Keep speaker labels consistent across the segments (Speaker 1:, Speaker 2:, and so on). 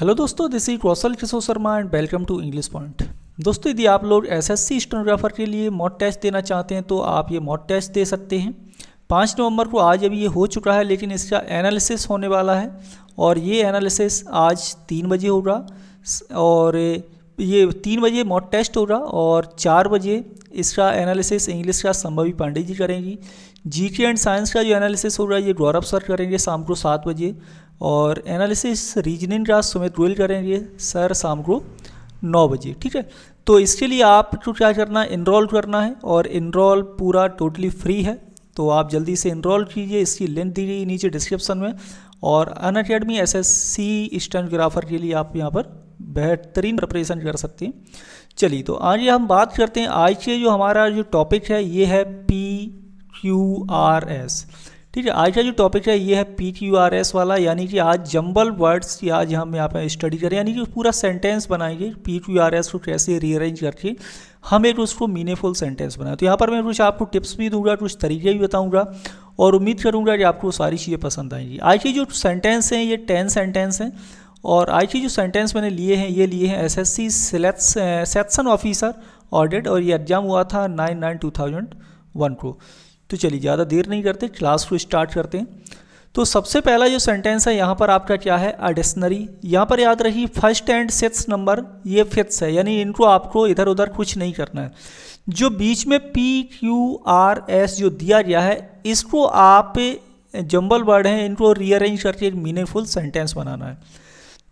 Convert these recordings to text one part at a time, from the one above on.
Speaker 1: Hello दोस्तों, this is Kaushal Kishore Sharma and welcome to English point. दोस्तों, यदि आप लोग एसएससी स्टेनोग्राफर के लिए मॉक टेस्ट देना चाहते हैं तो आप ये मॉक टेस्ट दे सकते हैं। 5 नवंबर को आज अभी ये हो चुका है, लेकिन इसका एनालिसिस होने वाला है और ये एनालिसिस आज 3 बजे होगा और ये 3 बजे मॉक टेस्ट होगा और 4 बजे इसका एनालिसिस इंग्लिश का संभवी पांडे जी करेंगी। जीके एंड साइंस का जो एनालिसिस होगा ये गौरव सर करेंगे शाम को 7 बजे और एनालिसिस रीजनिंग का सुमित गोयल करेंगे सर शाम को 9 बजे। ठीक है, तो इसके लिए आपको क्या करना है, इनरोल करना है और इनरोल पूरा टोटली फ्री है, तो आप जल्दी से इनरोल कीजिए। इसकी लिंक दी गई नीचे डिस्क्रिप्शन में और अनअकैडमी एसएससी स्टेनोग्राफर के लिए आप यहाँ पर बेहतरीन प्रिपरेशन कर सकते हैं। चलिए, तो आज हम बात करते हैं। आज के जो हमारा जो टॉपिक है ये है PQRS। ठीक है, आज का जो टॉपिक है ये है PQRS वाला, यानी कि आज जंबल वर्ड्स की आज हम यहाँ पे स्टडी करें, यानी कि पूरा सेंटेंस बनाएंगे PQRS को कैसे रीअरेंज करके हम एक उसको मीनिंगफुल सेंटेंस बनाए। तो यहाँ पर मैं कुछ आपको टिप्स भी दूंगा, कुछ तरीके भी बताऊंगा और उम्मीद करूँगा कि आपको सारी चीज़ें पसंद आएंगी। आज की जो सेंटेंस हैं ये 10 सेंटेंस हैं और आज की जो सेंटेंस मैंने लिए हैं ये लिए हैं एसएससी सेक्शन ऑफिसर ऑडिट और ये एग्जाम हुआ था 9/9/2001 को। तो चलिए, ज़्यादा देर नहीं करते, क्लास को स्टार्ट करते हैं। तो सबसे पहला जो सेंटेंस है यहाँ पर आपका क्या है, डिक्शनरी। यहाँ पर याद रखिए फर्स्ट एंड 6th नंबर ये फिक्स है, यानी इनको आपको इधर उधर कुछ नहीं करना है। जो बीच में PQRS जो दिया गया है इसको आप जंबल वर्ड हैं इनको रीअरेंज करके एक मीनिंगफुल सेंटेंस बनाना है।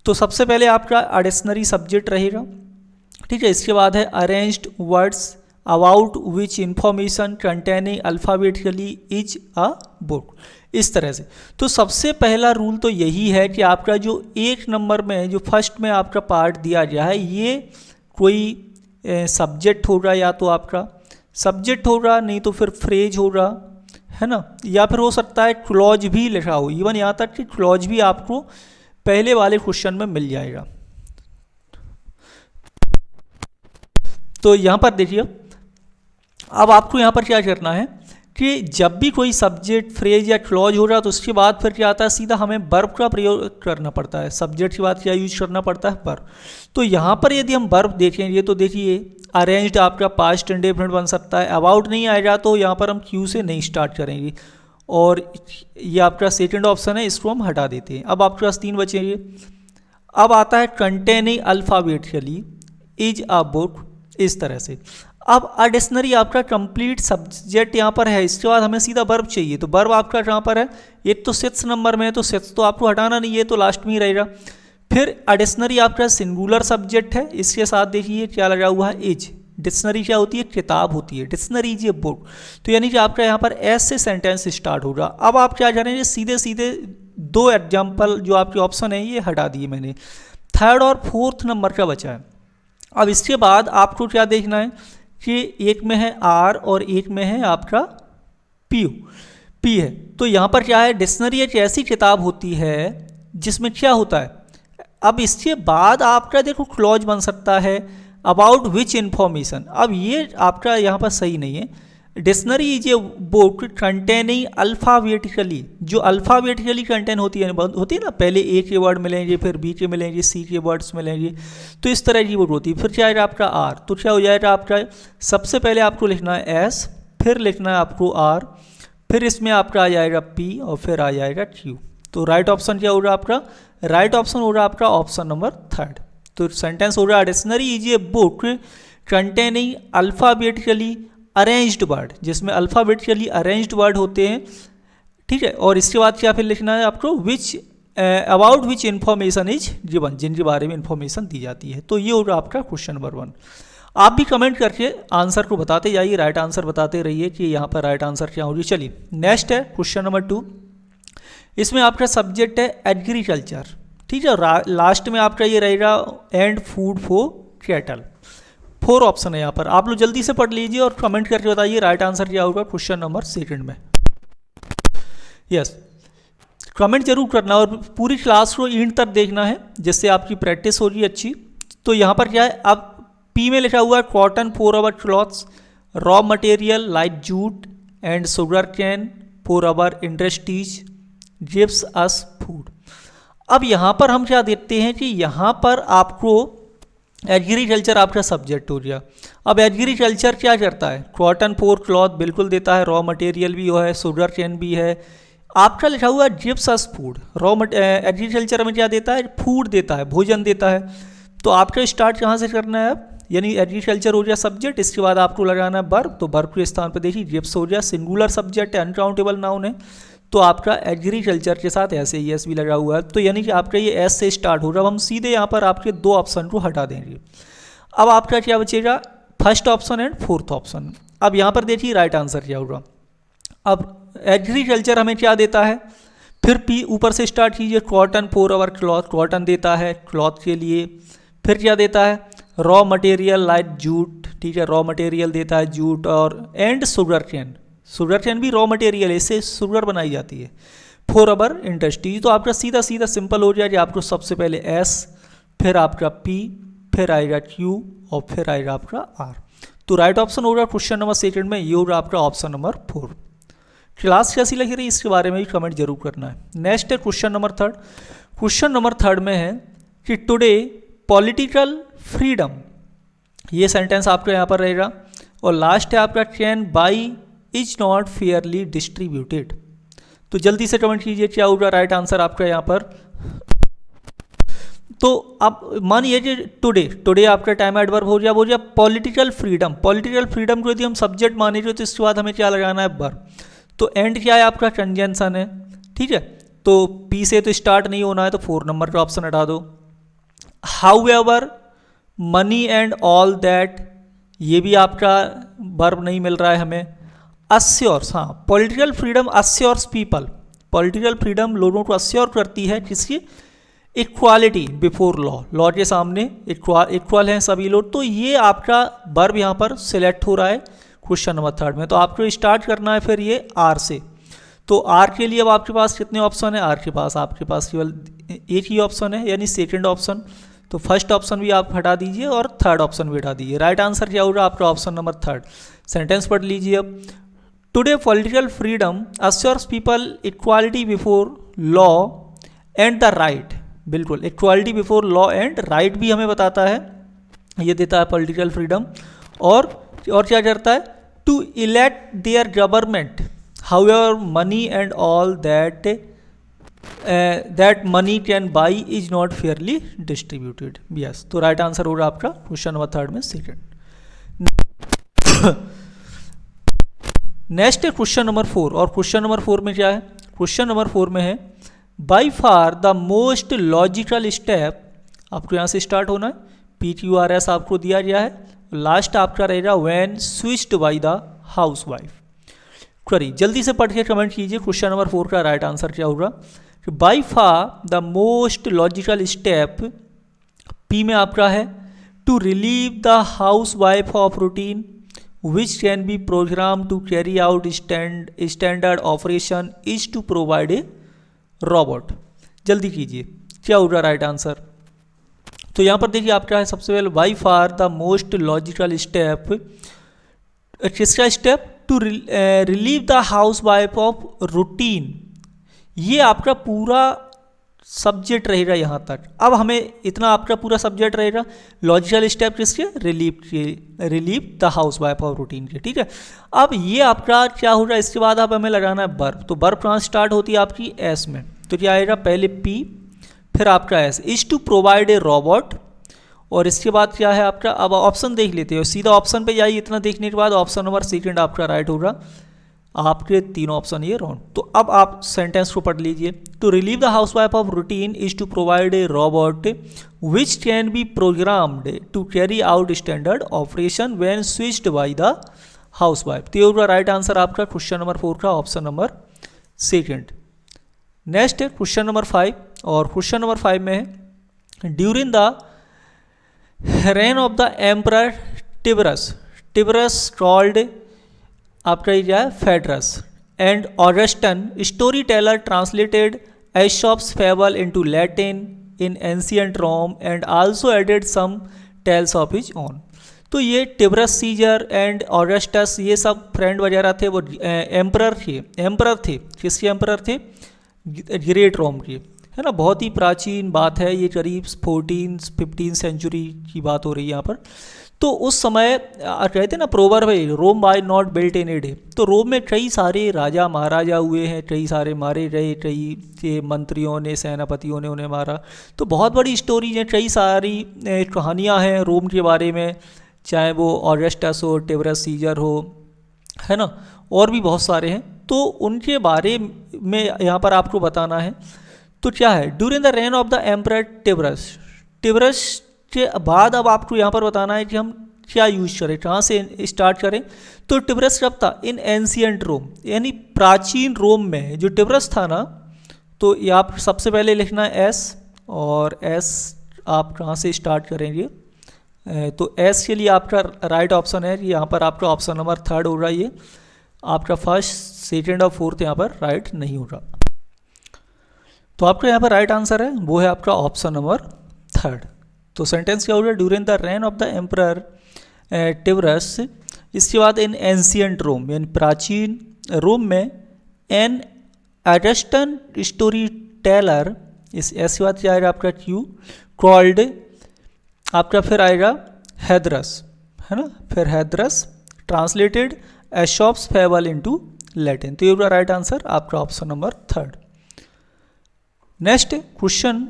Speaker 1: तो सबसे पहले आपका डिक्शनरी सब्जेक्ट रहेगा। ठीक है, इसके बाद है arranged words about which information containing alphabetically is a book, इस तरह से। तो सबसे पहला रूल तो यही है कि आपका जो 1 नंबर में जो फर्स्ट में आपका पार्ट दिया गया है ये कोई सब्जेक्ट होगा, या तो आपका सब्जेक्ट होगा, नहीं तो फिर फ्रेज होगा, है ना, या फिर हो सकता है क्लॉज भी लिखा हो। इवन यहाँ तक कि क्लॉज भी आपको पहले वाले क्वेश्चन में मिल जाएगा। तो यहाँ पर देखिए, अब आपको यहाँ पर क्या करना है कि जब भी कोई सब्जेक्ट फ्रेज या क्लॉज हो रहा तो उसके बाद फिर क्या आता है, सीधा हमें वर्ब का प्रयोग करना पड़ता है। सब्जेक्ट के बाद क्या यूज करना पड़ता है, वर्ब। तो यहाँ पर यदि हम वर्ब देखेंगे तो देखिए अरेंज्ड आपका पास्ट इंडेफिनिट बन सकता है। अबाउट नहीं आएगा तो यहाँ पर हम क्यू से नहीं स्टार्ट करेंगे और ये आपका सेकंड ऑप्शन है, इसको हम हटा देते हैं। अब आपके पास 3 बचेंगे। अब आता है containing alphabetically is a book, इस तरह से। अब डिक्शनरी आपका कंप्लीट सब्जेक्ट यहाँ पर है, इसके बाद हमें सीधा वर्ब चाहिए। तो वर्ब आपका कहाँ पर है, एक तो 6th नंबर में है तो 6th तो आपको हटाना नहीं है, तो लास्ट में ही रहेगा। फिर डिक्शनरी आपका सिंगुलर सब्जेक्ट है, इसके साथ देखिए क्या लगा हुआ है, इज। डिक्शनरी क्या होती है, किताब होती है, डिक्शनरी इज ए बुक। तो यानी कि आपका यहाँ पर एस से सेंटेंस स्टार्ट होगा। अब आप क्या करेंगे, सीधे सीधे 2 एग्जाम्पल जो आपके ऑप्शन है ये हटा दिए मैंने। 3rd और 4th नंबर का बचा है। अब इसके बाद आपको क्या देखना है कि एक में है आर और एक में है आपका पी है। तो यहाँ पर क्या है, डिक्शनरी एक ऐसी किताब होती है जिसमें क्या होता है। अब इसके बाद आपका देखो क्लॉज बन सकता है अबाउट विच इन्फॉर्मेशन। अब ये आपका यहाँ पर सही नहीं है। Dictionary is a book containing alphabetically, जो अल्फ़ाबेटिकली कंटेन होती है ना, पहले ए के वर्ड मिलेंगे, फिर बी के मिलेंगे, सी के वर्ड्स मिलेंगे, तो इस तरह की बुक होती है। फिर क्या आएगा आपका आर, तो क्या हो जाएगा आपका, सबसे पहले आपको लिखना है एस, फिर लिखना है आपको आर, फिर इसमें आपका आ जाएगा पी और फिर आ जाएगा क्यू। तो राइट ऑप्शन क्या होगा आपका, राइट ऑप्शन होगा आपका ऑप्शन नंबर 3rd। तो सेंटेंस होगा dictionary is a book containing alphabetically arranged word, जिसमें अल्फ़ाबेटिकली अरेंज्ड वर्ड होते हैं। ठीक है, और इसके बाद क्या फिर लिखना है आपको, which about which information is given, जिनके बारे में इन्फॉर्मेशन दी जाती है। तो ये होगा आपका क्वेश्चन नंबर 1। आप भी कमेंट करके आंसर को बताते जाइए, राइट आंसर बताते रहिए कि यहाँ पर राइट आंसर क्या होगी। चलिए, नेक्स्ट है क्वेश्चन नंबर 2। इसमें आपका सब्जेक्ट है एग्रीकल्चर। ठीक है, लास्ट में आपका ये रहेगा and food for cattle. 4 option है यहाँ पर, आप लोग जल्दी से पढ़ लीजिए और कमेंट करके बताइए राइट आंसर क्या होगा क्वेश्चन नंबर 2 में। यस, कमेंट जरूर करना और पूरी क्लास को एंड तक देखना है जिससे आपकी प्रैक्टिस होगी अच्छी। तो यहाँ पर क्या है, अब पी में लिखा हुआ है cotton for our clothes, raw material like jute and sugar cane for our industries gives us food. अब यहाँ पर हम क्या देखते हैं कि यहाँ पर आपको एग्रीकल्चर आपका सब्जेक्ट हो गया। अब एग्रीकल्चर क्या करता है, कॉटन फॉर क्लॉथ बिल्कुल देता है, रॉ मटेरियल भी है, शुगर केन भी है, आपका लिखा हुआ है जिप्सस फूड। एग्रीकल्चर में क्या देता है, फूड देता है, भोजन देता है। तो आपका स्टार्ट कहाँ से करना है, यानी एग्रीकल्चर हो गया सब्जेक्ट, इसके बाद आपको लगाना है वर्ब। तो वर्ब के स्थान पर देखिए जिप्स हो गया, सिंगुलर सब्जेक्ट है, अनकाउंटेबल नाउन है, तो आपका एग्रीकल्चर के साथ ऐसे ही एस भी लगा हुआ है, तो यानी कि आपका ये एस से स्टार्ट हो रहा है। अब हम सीधे यहाँ पर आपके दो ऑप्शन को हटा देंगे। अब आपका क्या बचेगा, first option and fourth option. अब यहाँ पर देखिए राइट आंसर क्या होगा। अब एग्रीकल्चर हमें क्या देता है, फिर पी ऊपर से स्टार्ट कीजिए, cotton for our cloth, cotton देता है क्लॉथ के लिए। फिर क्या देता है, रॉ मटेरियल लाइक जूट, ठीक है, रॉ मटेरियल देता है जूट, और and sugar cane, sugar cane भी रॉ मटेरियल है, इससे शुगर बनाई जाती है, फॉर अवर इंडस्ट्री। तो आपका सीधा सीधा सिंपल हो जाएगा, आपको सबसे पहले एस, फिर आपका पी, फिर आएगा क्यू, और फिर आएगा आपका आर। तो राइट ऑप्शन होगा क्वेश्चन नंबर सेकंड में, ये होगा आपका ऑप्शन नंबर 4। क्लास कैसी लग रही है इसके बारे में भी कमेंट जरूर करना है। नेक्स्ट है question number third. Question number third में है कि टुडे पॉलिटिकल फ्रीडम, ये सेंटेंस आपका यहाँ पर रहेगा, और लास्ट है आपका can buy is not fairly distributed. तो जल्दी से कमेंट कीजिए क्या होगा राइट आंसर आपका यहाँ पर। तो आप मानिए कि टुडे आपका टाइम एडवर्ब हो गया पॉलिटिकल फ्रीडम। पॉलिटिकल फ्रीडम को यदि हम सब्जेक्ट मानेंगे तो इसके बाद हमें क्या लगाना है, वर्ब। तो एंड क्या है आपका, कंजंक्शन है, ठीक है। तो पी से तो स्टार्ट नहीं होना है, तो 4 नंबर का ऑप्शन हटा दो। However money and all that, ये भी आपका वर्ब नहीं मिल रहा है हमें। अस्योर्स, हाँ, political freedom assures people, political freedom लोगों को अस्योर करती है किसकी, इक्वालिटी बिफोर लॉ, लॉ के सामने इक्वल हैं सभी लोग। तो ये आपका वर्ब यहाँ पर सिलेक्ट हो रहा है क्वेश्चन नंबर थर्ड में। तो आपको स्टार्ट करना है फिर ये आर से। तो आर के लिए अब आपके पास कितने ऑप्शन है, आर के पास आपके पास केवल एक ही ऑप्शन है, यानी सेकंड ऑप्शन। तो फर्स्ट ऑप्शन भी आप हटा दीजिए और थर्ड ऑप्शन भी हटा दीजिए। राइट आंसर क्या होगा आपका, ऑप्शन नंबर थर्ड। सेंटेंस पढ़ लीजिए अब। Today political freedom assures people equality before law and the right, बिल्कुल equality before law and right भी हमें बताता है, ये देता है पॉलिटिकल फ्रीडम। और क्या करता है, to elect their government however money and all that money can buy is not fairly distributed. Yes, तो राइट आंसर होगा आपका क्वेश्चन नंबर थर्ड में सेकंड। नेक्स्ट है क्वेश्चन नंबर 4, और क्वेश्चन नंबर 4 में क्या है, क्वेश्चन नंबर 4 में है by far the most logical step, आपको यहाँ से स्टार्ट होना है, PQRS आपको दिया गया है, लास्ट आपका रहेगा when switched by the house wife. करिए जल्दी से पढ़ के कमेंट कीजिए क्वेश्चन नंबर 4 का राइट आंसर क्या होगा। By far the most logical step, P में आपका है to relieve the housewife of routine which can be programmed to carry out standard operation is to provide a robot। जल्दी कीजिए क्या होगा राइट आंसर। तो यहाँ पर देखिए आपका है सबसे पहले by far the most logical step, किसका step, to relieve the housewife of routine, ये आपका पूरा सब्जेक्ट रहेगा यहाँ तक। अब हमें इतना आपका पूरा सब्जेक्ट रहेगा, लॉजिकल स्टेप किसके, relieve the housewife of routine के, ठीक है। अब ये आपका क्या होगा, इसके बाद अब हमें लगाना है वर्ब। तो वर्ब कहाँ स्टार्ट होती है आपकी, एस में। तो क्या आएगा, पहले पी फिर आपका S, is to provide a robot, और इसके बाद क्या है आपका, अब ऑप्शन देख लेते हो, सीधा ऑप्शन पे जाइए। इतना देखने के बाद ऑप्शन नंबर सेकंड आपका राइट होगा, आपके तीनों ऑप्शन ये रॉन्ग। तो अब आप सेंटेंस को पढ़ लीजिए। To relieve the housewife of routine is to provide a robot which can be programmed to carry out standard operation when switched by the housewife. तो ये होगा राइट आंसर आपका क्वेश्चन नंबर 4 का option number second. Next है question number 5, और question number 5 में है during the reign of the emperor Tiberius called, आपका ये क्या है, Phaedrus and Augustan story teller translated Aesop's fable into Latin in ancient Rome and also added some tales of his own. तो ये टिबरस seizure and Augustus ये सब friend वगैरह थे, वो एम्परर थे। किसके एम्परर थे, ग्रेट रोम के, है ना, बहुत ही प्राचीन बात है ये, करीब 14-15 सेंचुरी की बात हो रही है यहाँ पर। तो उस समय कहते हैं ना प्रोवर्ब है, Rome by not built in a day. तो रोम में कई सारे राजा महाराजा हुए हैं, कई सारे मारे गए, कई के मंत्रियों ने, सेनापतियों ने उन्हें मारा। तो बहुत बड़ी स्टोरीज हैं, कई सारी कहानियाँ हैं रोम के बारे में, चाहे वो ऑगस्टस हो, टिबरस सीजर हो, है ना, और भी बहुत सारे हैं। तो उनके बारे में यहाँ पर आपको बताना है। तो क्या है, during the reign of the emperor Tiberius, Tiberius के बाद अब आपको यहाँ पर बताना है कि हम क्या यूज करें, कहाँ से स्टार्ट करें। तो टिबरस कब था, इन एंशियंट रोम, यानी प्राचीन रोम में जो टिबरस था ना, तो ये आप सबसे पहले लिखना है एस, और एस आप कहाँ से स्टार्ट करेंगे, तो एस के लिए आपका राइट ऑप्शन है, यहाँ पर आपका ऑप्शन नंबर 3 हो रहा है, ये आपका फर्स्ट, सेकेंड और फोर्थ यहाँ पर राइट नहीं हो रहा। तो आपका यहाँ पर राइट आंसर है वो है आपका ऑप्शन नंबर 3। तो सेंटेंस क्या हो रहा है, during the reign of the emperor Tiberius, इसके बाद इन एंशियंट रोम, यानी प्राचीन रोम में, एन एगस्टन स्टोरी टेलर, इस ऐसी बात क्या आएगा आपका क्यू, कॉल्ड आपका फिर आएगा हैदरस, है ना, फिर Phaedrus translated Aesop's fable into Latin. तो ये होगा राइट आंसर आपका ऑप्शन नंबर 3। नेक्स्ट क्वेश्चन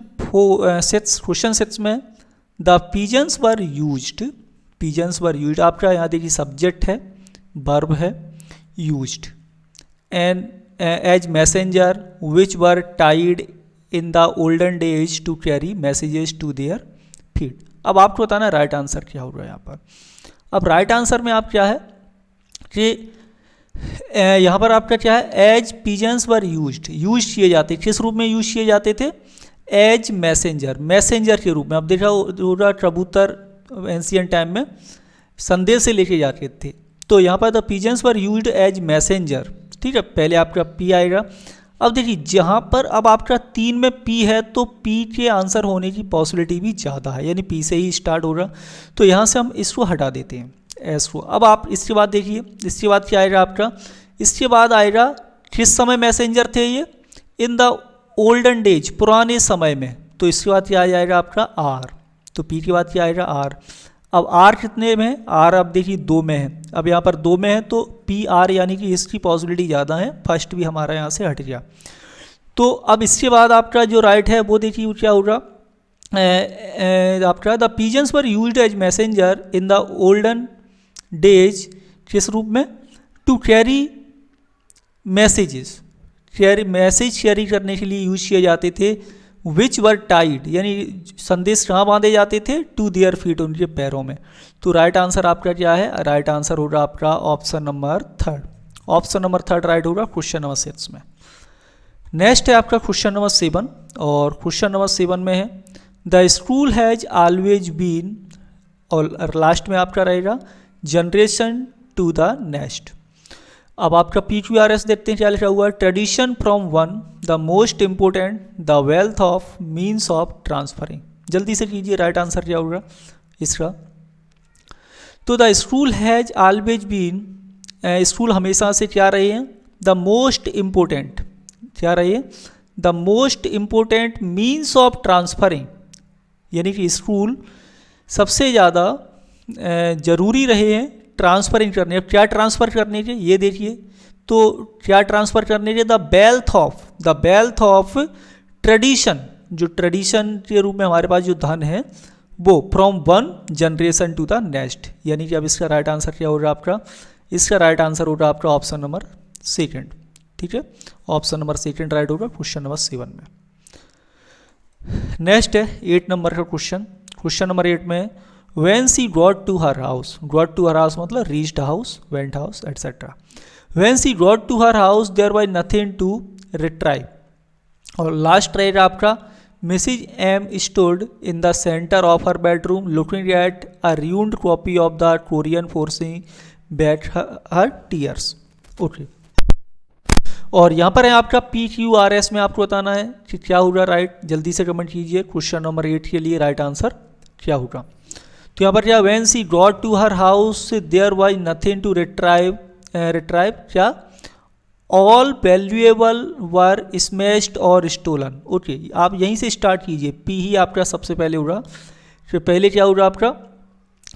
Speaker 1: 6 में, the pigeons were used, pigeons were used आपका यहाँ देखिए सब्जेक्ट है, वर्ब है, used and as messenger which were tied in the olden days to carry messages to their feet. अब आपको बताना है राइट आंसर क्या हो रहा है यहाँ पर। अब राइट आंसर में आप क्या है कि यहाँ पर आपका क्या है, एज पिजन्स वर यूज किए जाते, किस रूप में यूज किए जाते थे, एज मैसेंजर, मैसेंजर के रूप में। अब देखा होगा कबूतर एंशियंट टाइम में संदेश से लेके जाते थे, तो यहाँ पर the pigeons were used as messenger, ठीक है, पहले आपका पी आएगा। अब देखिए जहाँ पर अब आपका 3 में पी है, तो पी के आंसर होने की पॉसिबिलिटी भी ज़्यादा है, यानी पी से ही स्टार्ट होगा, तो यहाँ से हम इसको हटा देते हैं, एस को। अब आप इसके बाद देखिए, इसके बाद क्या आएगा आपका, इसके बाद आएगा किस समय मैसेंजर थे ये, इन द ओल्डन डेज, पुराने समय में, तो इसके बाद क्या आ जाएगा आपका आर, तो पी के बाद क्या आएगा आर। अब आर कितने में है, आर अब देखिए 2 में है, अब यहाँ पर 2 में है तो पी आर, यानी कि इसकी पॉसिबिलिटी ज़्यादा है, फर्स्ट भी हमारा यहाँ से हट गया। तो अब इसके बाद आपका जो राइट है वो देखिए क्या होगा, आपका the pigeons were used as messenger in the olden days, किस रूप में, to carry messages, message carry करने के लिए यूज किए जाते थे, विच वर टाइड, यानी संदेश कहाँ बांधे जाते थे, टू देयर फीट, उनके पैरों में। तो राइट आंसर आपका क्या है, राइट आंसर होगा आपका option number 3, option number 3 right होगा क्वेश्चन नंबर 6 में। नेक्स्ट है आपका क्वेश्चन नंबर 7, और क्वेश्चन नंबर 7 में है, the school has always been, और लास्ट में आपका रहेगा जनरेशन टू द नेक्स्ट। अब आपका PQRS देखते हैं क्या लिखा हुआ है, tradition from one, the most important, the wealth of, means of transferring. जल्दी से कीजिए राइट आंसर क्या होगा इसका। तो the school has always been, school हमेशा से क्या रहे हैं, द मोस्ट इम्पोर्टेंट, क्या रहे हैं, the most important means of transferring, यानी कि स्कूल सबसे ज़्यादा ज़रूरी रहे हैं ट्रांसफरिंग करने। अब क्या ट्रांसफ़र करने के, ये देखिए, तो क्या ट्रांसफ़र करने के, द वेल्थ ऑफ ट्रेडिशन, जो ट्रेडिशन के रूप में हमारे पास जो धन है वो, from one generation to the next, यानी कि अब इसका राइट आंसर क्या होगा आपका, इसका राइट आंसर होगा आपका ऑप्शन नंबर 2, ठीक है, ऑप्शन नंबर 2 राइट होगा क्वेश्चन नंबर 7 में। नेक्स्ट है 8 नंबर का क्वेश्चन, क्वेश्चन नंबर 8 में, when she got to her house मतलब reached house, went house, etc. when she got to her house there was nothing to retrieve, और last रहेगा आपका, Mrs. M stood in the center of her bedroom looking at a ruined copy of the Korean forcing back her tears. Okay, और यहाँ पर है आपका PQRS में आपको बताना है कि क्या होगा राइट, जल्दी से कमेंट कीजिए क्वेश्चन नंबर 8 के लिए राइट आंसर क्या होगा। तो यहाँ पर क्या, when she got to her house there was nothing to retrieve, क्या, ऑल वैल्यूएबल वर स्मैश्ड और स्टोलन। ओके, आप यहीं से स्टार्ट कीजिए, पी ही आपका सबसे पहले हो रहा। फिर पहले क्या हो रहा आपका,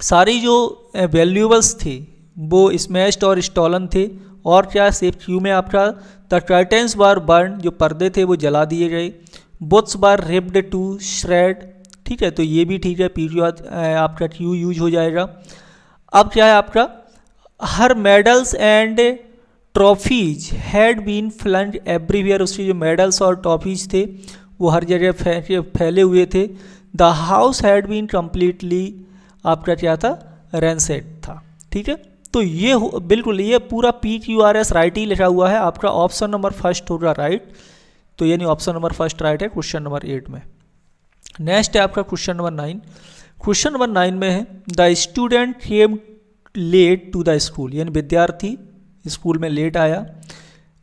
Speaker 1: सारी जो वैल्यूएबल्स थे वो स्मैश्ड और स्टोलन थे। और क्या सेफ क्यू में आपका द कर्टेंस बार बर्न, जो पर्दे थे वो जला दिए गए। Books were ripped to shred, ठीक है, तो ये भी ठीक है, पी आपका क्यू यूज हो जाएगा। अब क्या है आपका, her medals and trophies had been flung everywhere, उसके जो मेडल्स और ट्रॉफीज थे वो हर जगह फैले हुए थे। The house had been completely आपका क्या था, रैंसेट था, ठीक है। तो ये बिल्कुल ये पूरा PQRS राइट ही लिखा हुआ है, आपका ऑप्शन नंबर फर्स्ट होगा राइट। तो यानी ऑप्शन नंबर फर्स्ट राइट है क्वेश्चन नंबर 8 में। नेक्स्ट है आपका क्वेश्चन नंबर 9। क्वेश्चन नंबर 9 में है the student came late to the school, यानी विद्यार्थी स्कूल में लेट आया।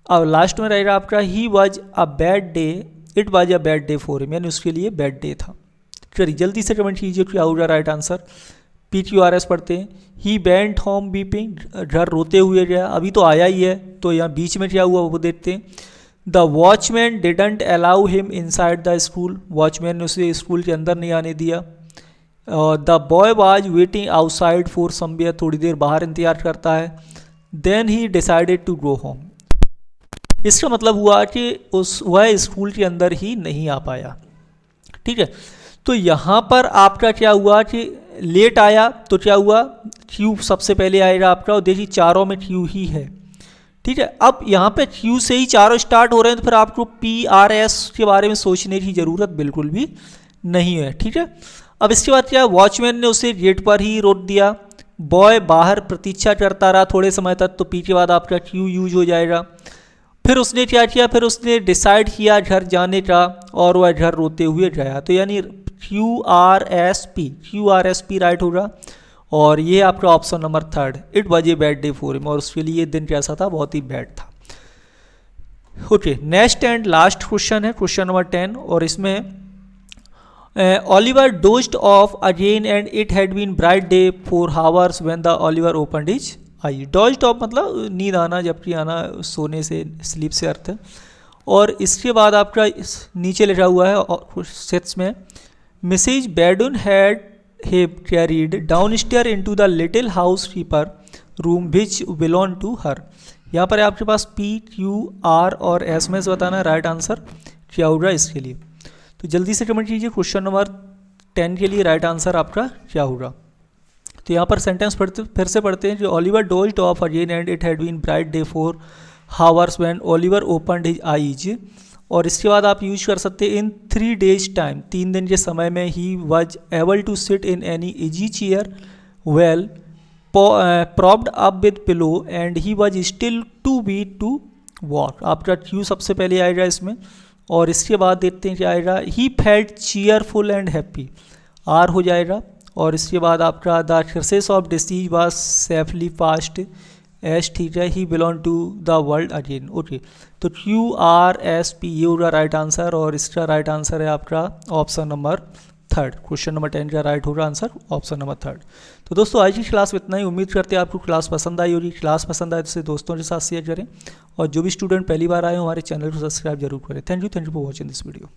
Speaker 1: अब लास्ट में रहेगा आपका he was a bad day, it was a bad day for him, यानी उसके लिए बैड डे था। चलिए जल्दी से कमेंट कीजिए क्या होगा राइट आंसर। PQRS पढ़ते हैं, ही वेंट होम वीपिंग, घर रोते हुए गया, अभी तो आया ही है, तो यहाँ बीच में क्या हुआ वो देखते हैं। The watchman didn't allow him inside the school, watchman ने उसे स्कूल के अंदर नहीं आने दिया। The boy was waiting outside for somewhere, थोड़ी देर बाहर इंतजार करता है। Then he decided to go home, इसका मतलब हुआ कि वह स्कूल के अंदर ही नहीं आ पाया, ठीक है। तो यहाँ पर आपका क्या हुआ कि लेट आया, तो क्या हुआ, क्यू सबसे पहले आएगा आपका, और देखिए चारों में क्यू ही है, ठीक है। अब यहाँ पे क्यू से ही चारों स्टार्ट हो रहे हैं, तो फिर आपको PRS के बारे में सोचने की ज़रूरत बिल्कुल भी नहीं है, ठीक है। अब इसके बाद क्या, वॉचमैन ने उसे गेट पर ही रोक दिया। बॉय बाहर प्रतीक्षा करता रहा थोड़े समय तक, तो पी के बाद आपका क्यू यूज हो जाएगा। फिर उसने क्या किया, फिर उसने डिसाइड किया घर जाने का, और वह घर रोते हुए गया। तो यानी QRSP राइट होगा। और ये आपका option number 3, it was a bad day for him, और उसके लिए ये दिन कैसा था, बहुत ही बैड था। Okay, next and last question है क्वेश्चन नंबर 10, और इसमें Oliver dozed off again and it had been bright day for hours when the Oliver opened his eye. Dozed off मतलब नींद आना, जबकि आना सोने से, स्लीप से अर्थ है। और इसके बाद आपका नीचे लिखा हुआ है सेट्स में, Mrs Baddun had carried down stair into the little housekeeper room which belong to her. यहाँ पर आपके पास PQR और S में से बताना राइट आंसर क्या होगा इसके लिए। तो जल्दी से कमेंट कीजिए क्वेश्चन नंबर 10 के लिए राइट आंसर आपका क्या होगा। तो यहाँ पर सेंटेंस फिर से पढ़ते हैं कि Oliver dozed off again and it had been bright day for hours when Oliver opened his eyes. और इसके बाद आप यूज कर सकते हैं इन 3 days टाइम, 3 दिन के समय में he was able to sit in any easy chair well propped up with pillow and he was still too weak to walk. आपका क्यू सबसे पहले आएगा इसमें, और इसके बाद देखते हैं क्या आएगा, he felt cheerful and happy, R हो जाएगा। और इसके बाद आपका the crisis of disease was safely past, S ठीक है, he belong to the world again. Okay, तो QRSP ये होगा राइट आंसर, और इसका राइट आंसर है आपका ऑप्शन नंबर 3। क्वेश्चन नंबर 10 का राइट होगा आंसर ऑप्शन नंबर 3। तो दोस्तों आज की क्लास में इतना ही, उम्मीद करते हैं आपको क्लास पसंद आई होगी। क्लास पसंद आए तो इसे दोस्तों के साथ शेयर करें, और जो भी स्टूडेंट पहली बार आए हो हमारे चैनल को सब्सक्राइब जरूर करें। Thank you for watching this video.